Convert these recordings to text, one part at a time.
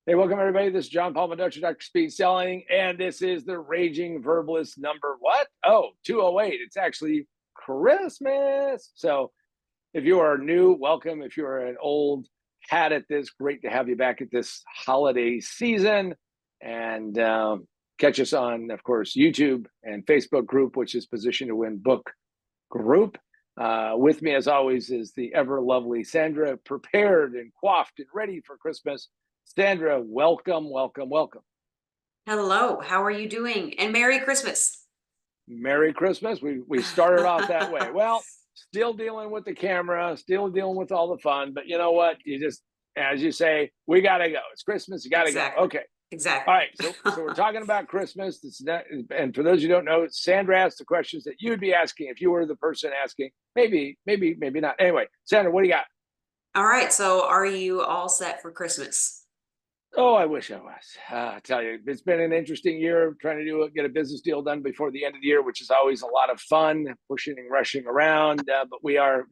Hey, welcome everybody. This is John Paul Meducci, Dr. Speed Selling, and this is the Raging Verbalist number what? Oh, 208. It's actually Christmas. So if you are new, welcome. If you're an old hat at this, great to have you back at this holiday season. And catch us on, of course, YouTube and Facebook group, which is Position to Win Book Group. With me, as always, is the ever lovely Sandra, prepared and coiffed and ready for Christmas. Sandra, welcome, welcome, welcome. Hello, how are you doing? And Merry Christmas. Merry Christmas. We started off that way. Well, still dealing with the camera, still dealing with all the fun, but you know what? You just, as you say, we gotta go. It's Christmas, you gotta go. Exactly. Okay. All Exactly. right. So we're talking about Christmas. And for those who don't know, Sandra asked the questions that you'd be asking if you were the person asking. Maybe not. Anyway, Sandra, what do you got? All right, so are you all set for Christmas? Oh, I wish I was. I tell you, it's been an interesting year trying to get a business deal done before the end of the year, which is always a lot of fun, pushing and rushing around. But we are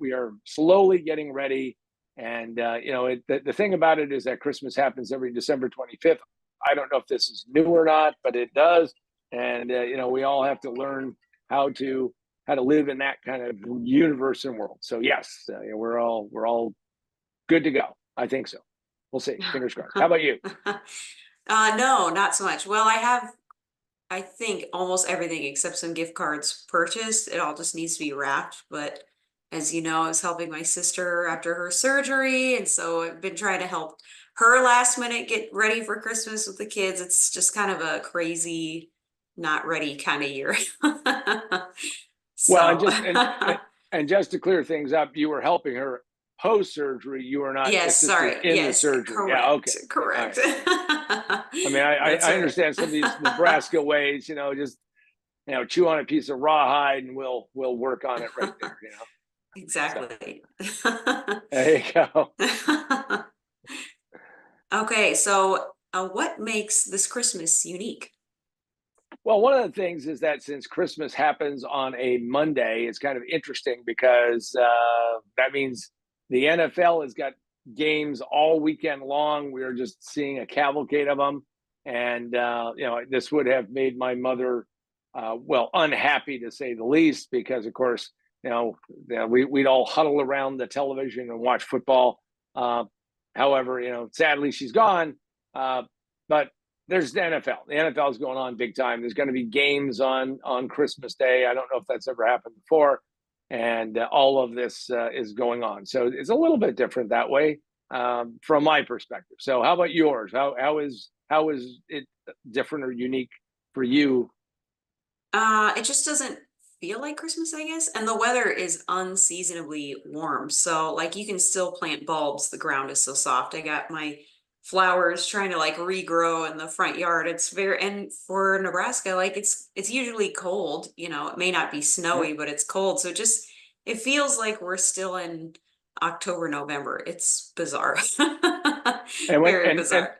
slowly getting ready. And the thing about it is that Christmas happens every December 25th. I don't know if this is new or not, but it does. And we all have to learn how to live in that kind of universe and world. So yes, we're all good to go. I think so. We'll see. Fingers crossed. How about you? No, not so much. Well, I have, I think, almost everything except some gift cards purchased. It all just needs to be wrapped. But as you know, I was helping my sister after her surgery. And so I've been trying to help her last minute get ready for Christmas with the kids. It's just kind of a crazy, not ready kind of year. Well, and So, just and just to clear things up, you were helping her post surgery. You were not yes, assisting sorry. in the Yes, surgery. Yeah. Okay. correct. All Correct. right. I mean, That's I right. understand some of these Nebraska ways. Just chew on a piece of rawhide, and we'll work on it right there. So Exactly. there you go. Okay, so what makes this Christmas unique? Well, one of the things is that since Christmas happens on a Monday, it's kind of interesting because that means the NFL has got games all weekend long. We are just seeing a cavalcade of them. And, this would have made my mother, unhappy to say the least, because, of course, we'd all huddle around the television and watch football. Uh, However, sadly, she's gone. But there's the NFL. The NFL is going on big time. There's going to be games on Christmas Day. I don't know if that's ever happened before, and all of this is going on. So it's a little bit different that way from my perspective. So how about yours? How is it different or unique for you? It just doesn't feel like Christmas, I guess. And the weather is unseasonably warm. So like you can still plant bulbs. The ground is so soft. I got my flowers trying to like regrow in the front yard. It's very, and for Nebraska, like it's usually cold, it may not be Yeah. snowy, but it's cold. So it feels like we're still in October, November. It's bizarre. And when Very bizarre.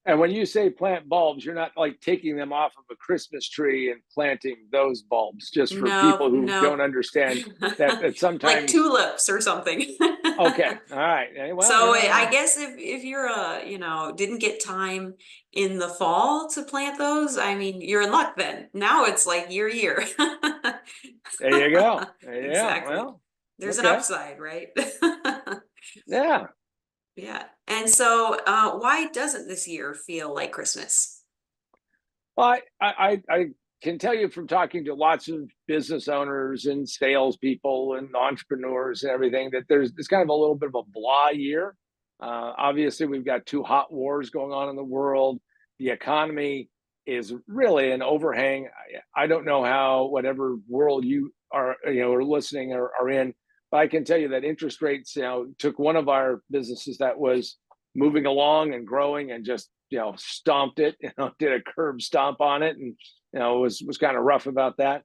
and when you say plant bulbs, you're not like taking them off of a Christmas tree and planting those bulbs. Just for No, people who no. don't understand that Like sometimes. tulips or something. Okay, all right. Well, So I guess if you're didn't get time in the fall to plant those, I mean, you're in luck then. Now it's like year. there you go. Yeah. Exactly. Well, There's an okay. upside, right? Yeah. Yeah. And so why doesn't this year feel like Christmas? Well, I can tell you from talking to lots of business owners and salespeople and entrepreneurs and everything that it's kind of a little bit of a blah year. Obviously, we've got two hot wars going on in the world. The economy is really an overhang. I don't know how whatever world you are listening or are in, but I can tell you that interest rates, took one of our businesses that was moving along and growing and just stomped it, did a curb stomp on it, and was kind of rough about that.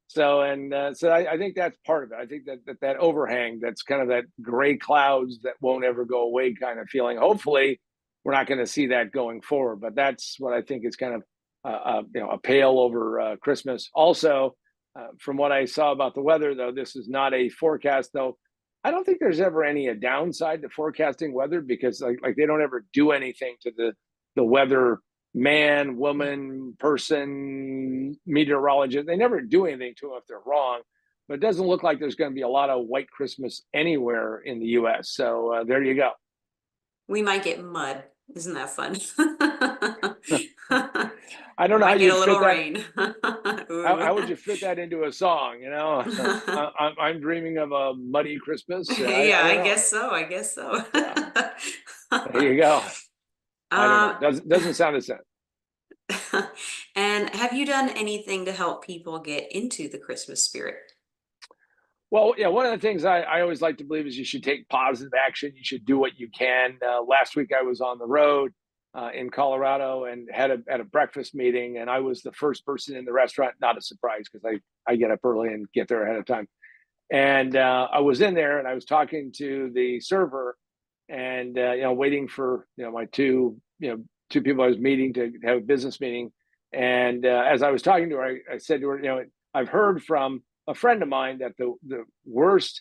So I think that's part of it. I think that overhang, that's kind of that gray clouds that won't ever go away kind of feeling. Hopefully, we're not going to see that going forward. But that's what I think is kind of a pale over Christmas. Also, from what I saw about the weather, though, this is not a forecast. Though I don't think there's ever any a downside to forecasting weather because like they don't ever do anything to the weather man, woman, person, meteorologist. They never do anything to them if they're wrong, but it doesn't look like there's going to be a lot of white Christmas anywhere in the U.S. So there you go. We might get mud. Isn't that fun? I don't know how Might get a you'd fit little that. rain. How Ooh. would you fit that into a song? I'm dreaming of a muddy Christmas. Yeah, I don't I know. guess so. I guess so. Yeah, there you go. I don't know. Um, Doesn't sound as sense. and have you done anything to help people get into the Christmas spirit? Well, yeah, one of the things I always like to believe is you should take positive action. You should do what you can. Last week I was on the road in Colorado and had a breakfast meeting, and I was the first person in the restaurant. Not a surprise because I get up early and get there ahead of time. And I was in there and I was talking to the server, and waiting for my two people I was meeting to have a business meeting. And as I was talking to her, I said to her, I've heard from a friend of mine that the worst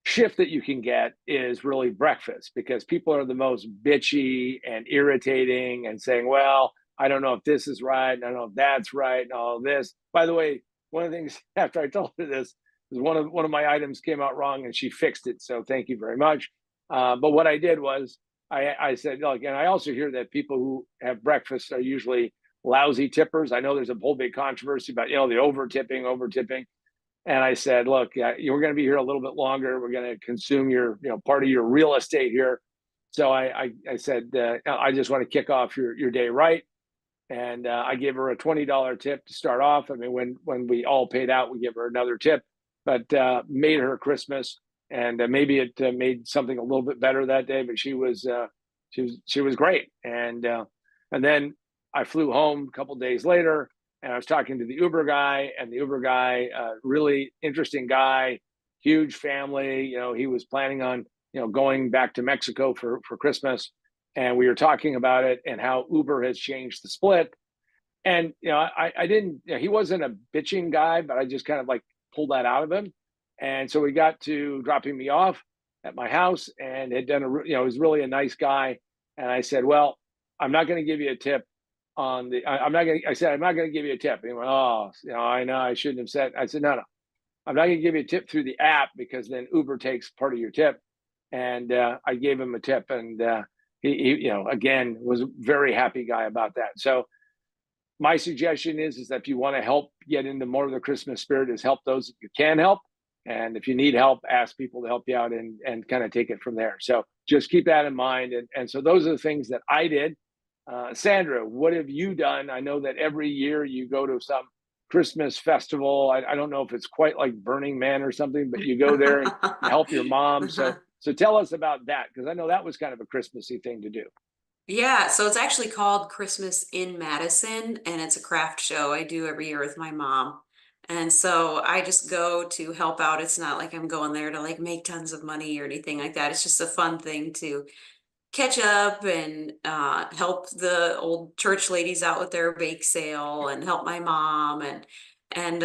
shift that you can get is really breakfast, because people are the most bitchy and irritating and saying, well, I don't know if this is right, and I don't know if that's right, and all this. By the way, one of the things after I told her this is one of my items came out wrong and she fixed it, so thank you very much. But what I did was I said, look, and I also hear that people who have breakfast are usually lousy tippers. I know there's a whole big controversy about the over tipping. And I said, look, yeah, we're going to be here a little bit longer. We're going to consume your, part of your real estate here. So I said, I just want to kick off your day right. And I gave her a $20 tip to start off. I mean, when we all paid out, we give her another tip, but made her Christmas. And maybe it made something a little bit better that day, but she was great. And then I flew home a couple of days later, and I was talking to the Uber guy, and the Uber guy, really interesting guy, huge family. He was planning on going back to Mexico for Christmas, and we were talking about it and how Uber has changed the split. And I didn't. He wasn't a bitching guy, but I just kind of like pulled that out of him. And so we got to dropping me off at my house, and had done he was really a nice guy. And I said, well, I'm not going to give you a tip on the. I'm not going. I said I'm not going to give you a tip. And he went, oh, I know I shouldn't have said. I said, no, I'm not going to give you a tip through the app, because then Uber takes part of your tip. And I gave him a tip, and he again was a very happy guy about that. So my suggestion is that if you want to help get into more of the Christmas spirit, is help those that you can help. And if you need help, ask people to help you out, and kind of take it from there. So just keep that in mind. And so those are the things that I did. Sandra, what have you done? I know that every year you go to some Christmas festival. I don't know if it's quite like Burning Man or something, but you go there and you help your mom. So tell us about that, because I know that was kind of a Christmassy thing to do. Yeah, so it's actually called Christmas in Madison, and it's a craft show I do every year with my mom. And so I just go to help out. It's not like I'm going there to like make tons of money or anything like that. It's just a fun thing to catch up and help the old church ladies out with their bake sale and help my mom and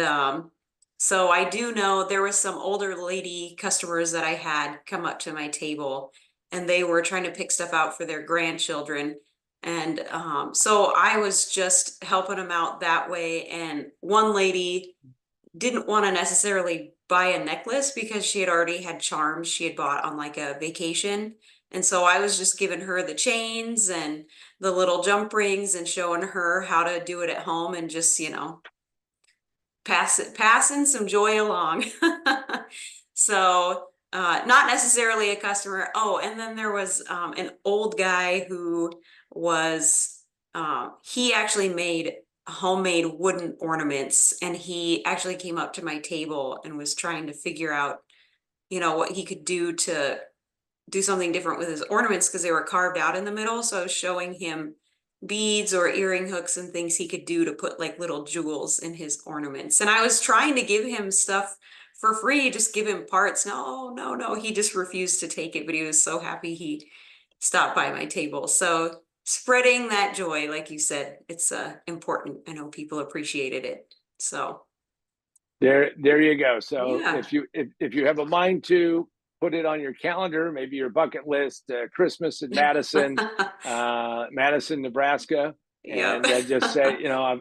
so I do know there was some older lady customers that I had come up to my table, and they were trying to pick stuff out for their grandchildren. And so I was just helping them out that way. And one lady didn't want to necessarily buy a necklace because she had already had charms she had bought on like a vacation. And so I was just giving her the chains and the little jump rings and showing her how to do it at home, and just, passing some joy along. So not necessarily a customer. Oh, and then there was an old guy who was he actually made homemade wooden ornaments, and he actually came up to my table and was trying to figure out, what he could do to do something different with his ornaments, because they were carved out in the middle. So I was showing him beads or earring hooks and things he could do to put like little jewels in his ornaments. And I was trying to give him stuff for free, just give him parts. No, no, no. He just refused to take it, but he was so happy he stopped by my table. So spreading that joy, like you said, it's important. I know people appreciated it. So There you go. So yeah. if you have a mind to put it on your calendar, maybe your bucket list, Christmas in Madison, Madison, Nebraska, Yep. and just say,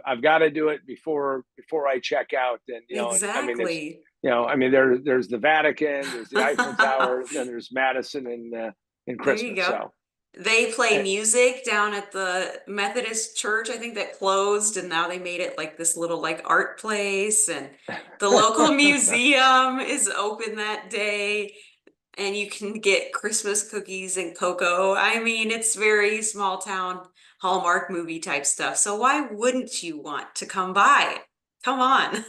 I've got to do it before I check out. And I mean, it's Exactly. I mean, there's the Vatican, there's the Eiffel Tower, then there's Madison in There you Christmas. go. So They play eh, music down at the Methodist church, I think that closed, and now they made it like this little like art place, and the local museum is open that day, and you can get Christmas cookies and cocoa. I mean, it's very small town Hallmark movie type stuff. So why wouldn't you want to come by? Come on.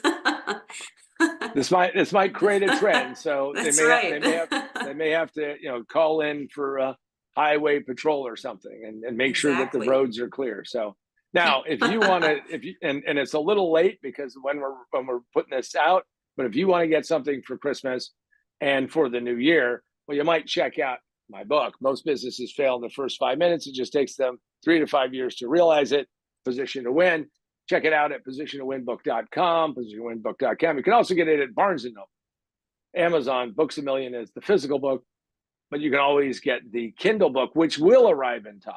this might create a trend. So they That's may have right. to call in for a highway patrol or something, and make sure that the Exactly. roads are clear. So now, if you want to, if you and it's a little late because when we're putting this out, but if you want to get something for Christmas and for the new year, well, you might check out my book. Most businesses fail in the first 5 minutes. It just takes them 3 to 5 years to realize it. Position to Win. Check it out at positiontowinbook.com, positiontowinbook.com. You can also get it at Barnes & Noble, Amazon. Books A Million is the physical book, but you can always get the Kindle book, which will arrive in time,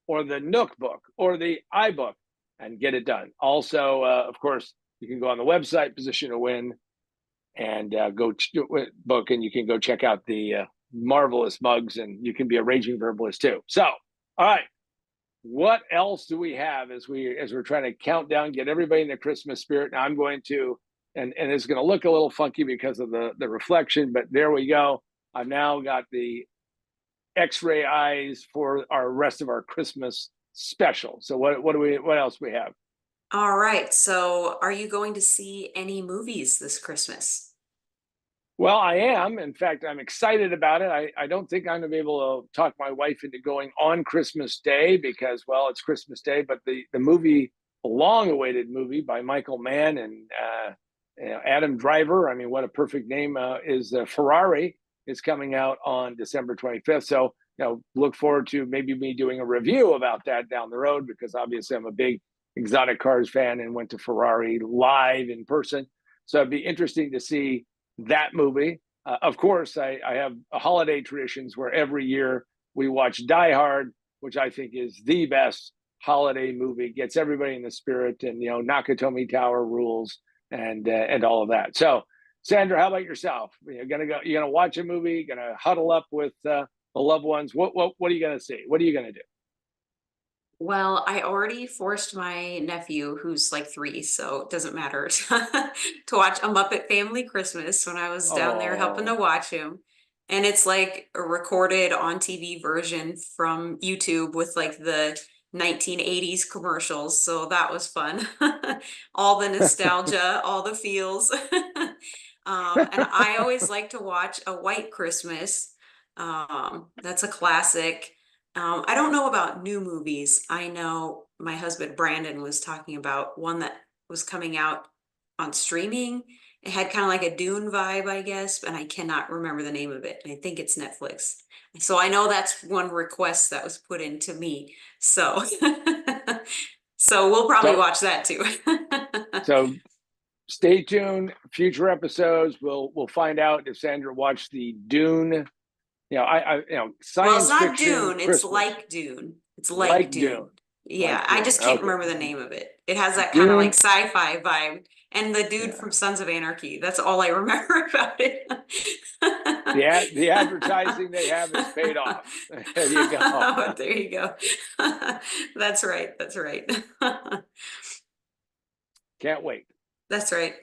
or the Nook book, or the iBook, and get it done. Also, of course, you can go on the website, Position to Win, and go book, and you can go check out the marvelous mugs, and you can be a raging verbalist too. So, all right, what else do we have as we're trying to count down, get everybody in the Christmas spirit? Now I'm going to, and it's going to look a little funky because of the reflection, but there we go. I've now got the X-ray eyes for our rest of our Christmas special. So what else we have? All right. So, are you going to see any movies this Christmas? Well, I am. In fact, I'm excited about it. I don't think I'm going to be able to talk my wife into going on Christmas Day because, well, it's Christmas Day, but the movie, a long awaited movie by Michael Mann and Adam Driver. I mean, what a perfect name, is Ferrari, is coming out on December 25th. So, look forward to maybe me doing a review about that down the road because obviously I'm a big exotic cars fan and went to Ferrari live in person. So it'd be interesting to see that movie. Of course, I have holiday traditions where every year we watch Die Hard, which I think is the best holiday movie. Gets everybody in the spirit, and Nakatomi Tower rules, and all of that. So, Sandra, how about yourself? You're gonna watch a movie? Gonna huddle up with the loved ones? What are you gonna see? What are you gonna do? Well, I already forced my nephew, who's like 3, so it doesn't matter, to watch A Muppet Family Christmas when I was down there helping to Oh, watch him. And it's like a recorded on TV version from YouTube with like the 1980s commercials. So that was fun. All the nostalgia, all the feels. And I always like to watch A White Christmas. That's a classic. I don't know about new movies. I know my husband Brandon was talking about one that was coming out on streaming. It had kind of like a Dune vibe, I guess, and I cannot remember the name of it. I think it's Netflix. So I know that's one request that was put into me. So so we'll probably so watch that too. so stay tuned. Future episodes, we'll find out if Sandra watched the Dune. Well, it's Science not fiction Dune, it's Christmas, like Dune. It's like like Dune. Dune, Yeah, like I Dune. just can't Okay, remember the name of it. It has that kind of like Dune. sci-fi vibe. And the dude Yeah, from Sons of Anarchy. That's all I remember about it. the advertising they have is paid off. There you go. There you go. That's right. That's right. Can't wait. That's right.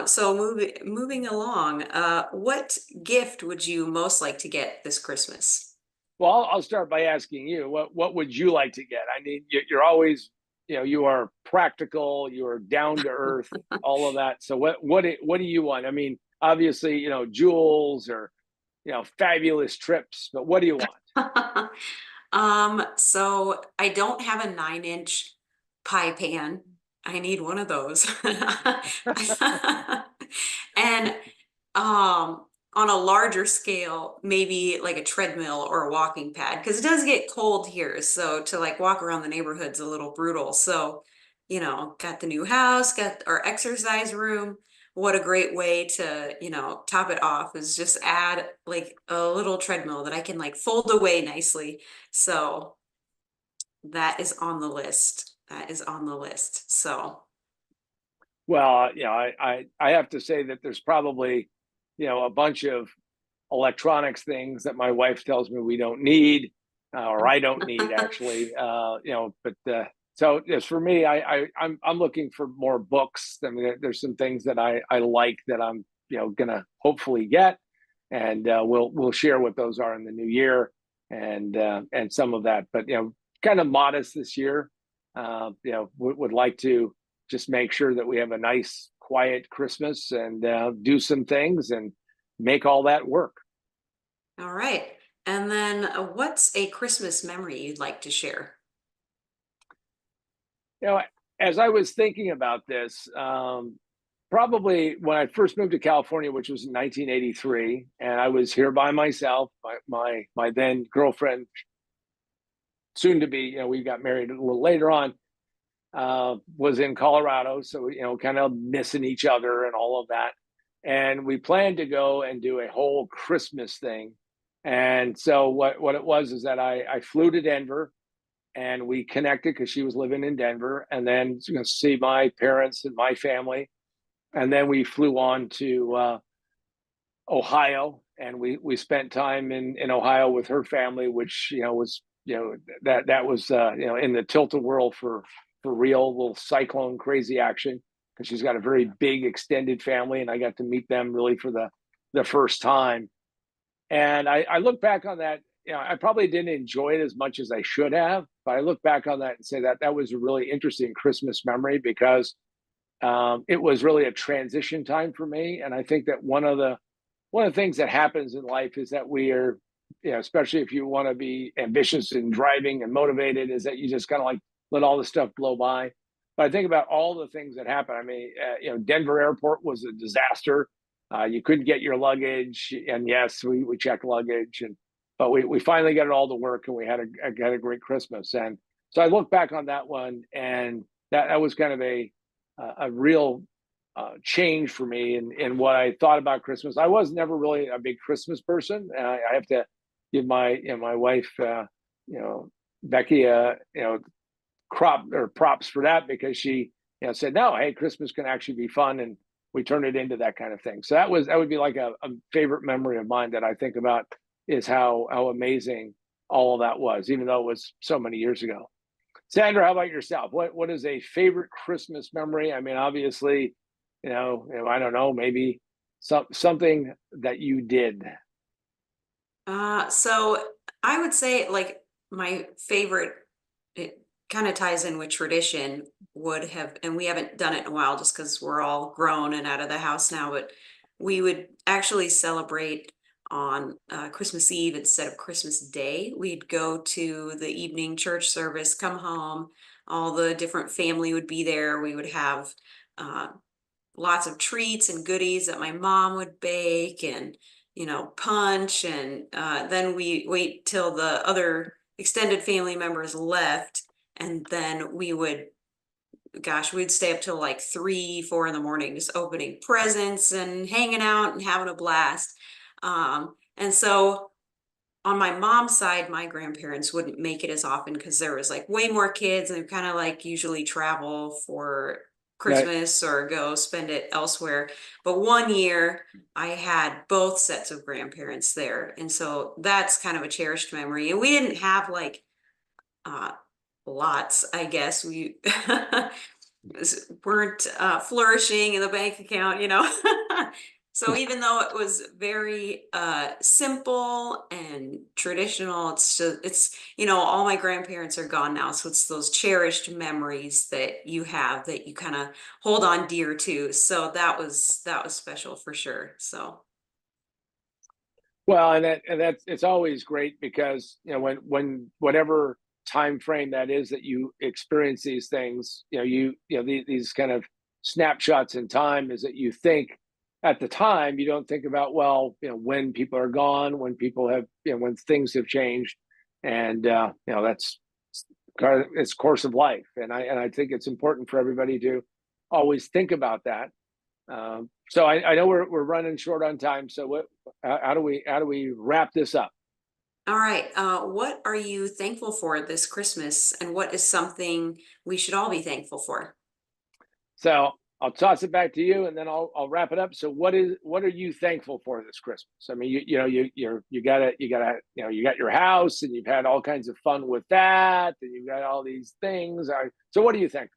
So moving along, what gift would you most like to get this Christmas? Well, I'll start by asking you, what would you like to get? I mean, you're always, you are practical, you are down to earth, all of that. So what do you want? I mean, obviously, jewels or fabulous trips, but what do you want? So I don't have a 9-inch pie pan. I need one of those. And on a larger scale, maybe like a treadmill or a walking pad, because it does get cold here. So to like walk around the neighborhood's a little brutal. So, got the new house, got our exercise room. what a great way to, top it off is just add like a little treadmill that I can like fold away nicely. So that is on the list. That is on the list. So, Well, I have to say that there's probably, a bunch of electronics things that my wife tells me we don't need, or I don't need actually. But so yes, for me, I'm looking for more books. I mean, there's some things that I like that I'm gonna hopefully get, and we'll share what those are in the new year, and some of that. But kind of modest this year. Would like to just make sure that we have a nice, quiet Christmas and do some things and make all that work. all right. And then what's a Christmas memory you'd like to share? You know, as I was thinking about this, probably when I first moved to California, which was in 1983, and I was here by myself. My then girlfriend, soon to be, we got married a little later on, was in Colorado, so kind of missing each other and all of that. And we planned to go and do a whole Christmas thing. And so what it was is that I flew to Denver and we connected because she was living in Denver, and then see my parents and my family, and then we flew on to Ohio, and we spent time in Ohio with her family, which was that was in the Tilted world for real, little cyclone crazy action because she's got a very big extended family, and I got to meet them really for the first time. And I look back on that. I probably didn't enjoy it as much as I should have, but I look back on that and say that that was a really interesting Christmas memory because it was really a transition time for me. And I think that one of the things that happens in life is that we are, especially if you want to be ambitious and driving and motivated, is that you just kind of like let all the stuff blow by. But I think about all the things that happen. I mean, Denver Airport was a disaster. You couldn't get your luggage, and yes, we checked luggage, but we finally got it all to work, and we had a great Christmas. And so I look back on that one, and that was kind of a real change for me in what I thought about Christmas. I was never really a big Christmas person. I have to give my wife, Becky, crop or props for that because she said no, hey, Christmas can actually be fun, and we turned it into that kind of thing. So that would be like a favorite memory of mine that I think about is how amazing all of that was, even though it was so many years ago. Sandra, how about yourself? What is a favorite Christmas memory? I mean, obviously, I don't know, maybe something that you did. So I would say like my favorite, it kind of ties in with tradition would have, and we haven't done it in a while just because we're all grown and out of the house now, but we would actually celebrate on Christmas Eve instead of Christmas Day. We'd go to the evening church service, come home, all the different family would be there. We would have uh, lots of treats and goodies that my mom would bake and punch, and then we wait till the other extended family members left, and then we would, gosh, we'd stay up till like 3 4 in the morning just opening presents and hanging out and having a blast. And so on my mom's side, my grandparents wouldn't make it as often because there was like way more kids and kind of like usually travel for Right. Christmas or go spend it elsewhere. But one year I had both sets of grandparents there. And so that's kind of a cherished memory. And we didn't have like uh lots, I guess. We weren't flourishing in the bank account. So even though it was very simple and traditional, all my grandparents are gone now, so it's those cherished memories that you have that you kind of hold on dear to. So that was special for sure. So Well, and that's it's always great because when whatever time frame that is that you experience these things, these kind of snapshots in time is that you think at the time you don't think about, well, when people are gone, when people have when things have changed, and that's it's course of life, and I think it's important for everybody to always think about that, So I know we're running short on time. So how do we wrap this up? All right. What are you thankful for this Christmas, and what is something we should all be thankful for? So I'll toss it back to you, and then I'll wrap it up. So what are you thankful for this Christmas? I mean, you got your house, and you've had all kinds of fun with that, and you've got all these things. So what do you think?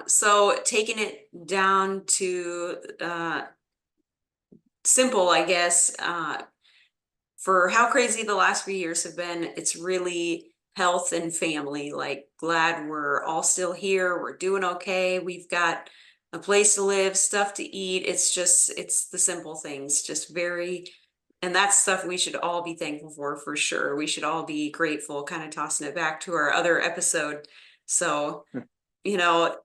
So taking it down to simple, I guess, for how crazy the last few years have been, it's really health and family. Like, glad we're all still here. We're doing okay. We've got a place to live, stuff to eat. It's the simple things, just very, and that's stuff we should all be thankful for sure. We should all be grateful, kind of tossing it back to our other episode. So, you know,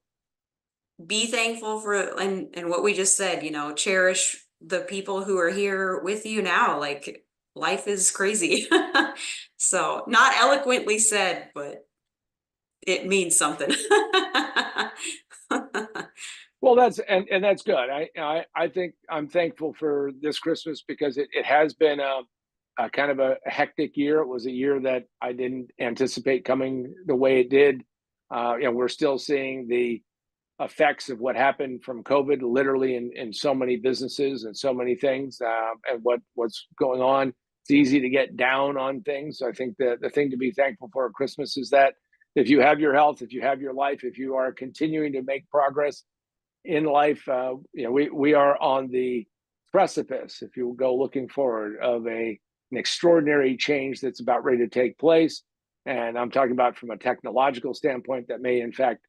be thankful for, and what we just said, cherish the people who are here with you now. Like, life is crazy. So, not eloquently said, but it means something. Well, and that's good. I think I'm thankful for this Christmas because it has been a kind of a hectic year. It was a year that I didn't anticipate coming the way it did. We're still seeing the effects of what happened from COVID, literally in so many businesses and so many things, and what's going on. It's easy to get down on things. So I think the thing to be thankful for at Christmas is that if you have your health, if you have your life, if you are continuing to make progress in life, we are on the precipice, if you go looking forward, of an extraordinary change that's about ready to take place. And I'm talking about from a technological standpoint that may, in fact,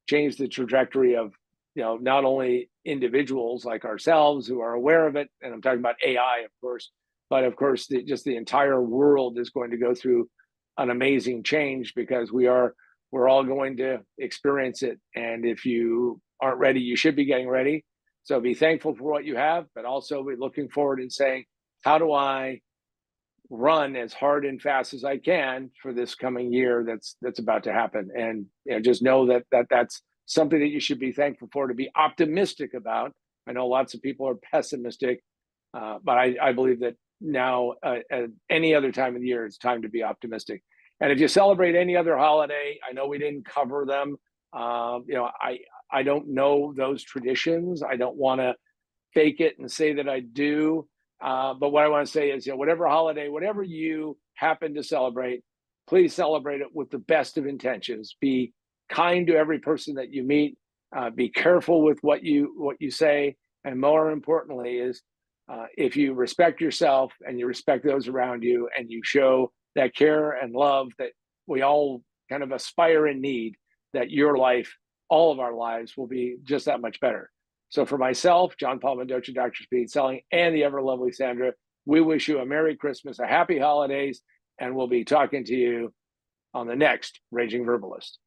change the trajectory of not only individuals like ourselves who are aware of it, and I'm talking about AI, of course, but of course, just the entire world is going to go through an amazing change because we're all going to experience it. And if you aren't ready, you should be getting ready. So be thankful for what you have, but also be looking forward and saying, how do I run as hard and fast as I can for this coming year that's about to happen? And just know that's something that you should be thankful for, to be optimistic about. I know lots of people are pessimistic, but I believe that now, at any other time of the year, it's time to be optimistic. And if you celebrate any other holiday, I know we didn't cover them. I don't know those traditions. I don't want to fake it and say that I do. But what I want to say is, whatever holiday, whatever you happen to celebrate, please celebrate it with the best of intentions. Be kind to every person that you meet. Be careful with what you say, and more importantly, is if you respect yourself and you respect those around you, and you show that care and love that we all kind of aspire and need, that your life, all of our lives, will be just that much better. So for myself, John Paul Mendoza, Dr. Speed Selling, and the ever lovely Sandra, we wish you a Merry Christmas, a Happy Holidays, and we'll be talking to you on the next Raging Verbalist.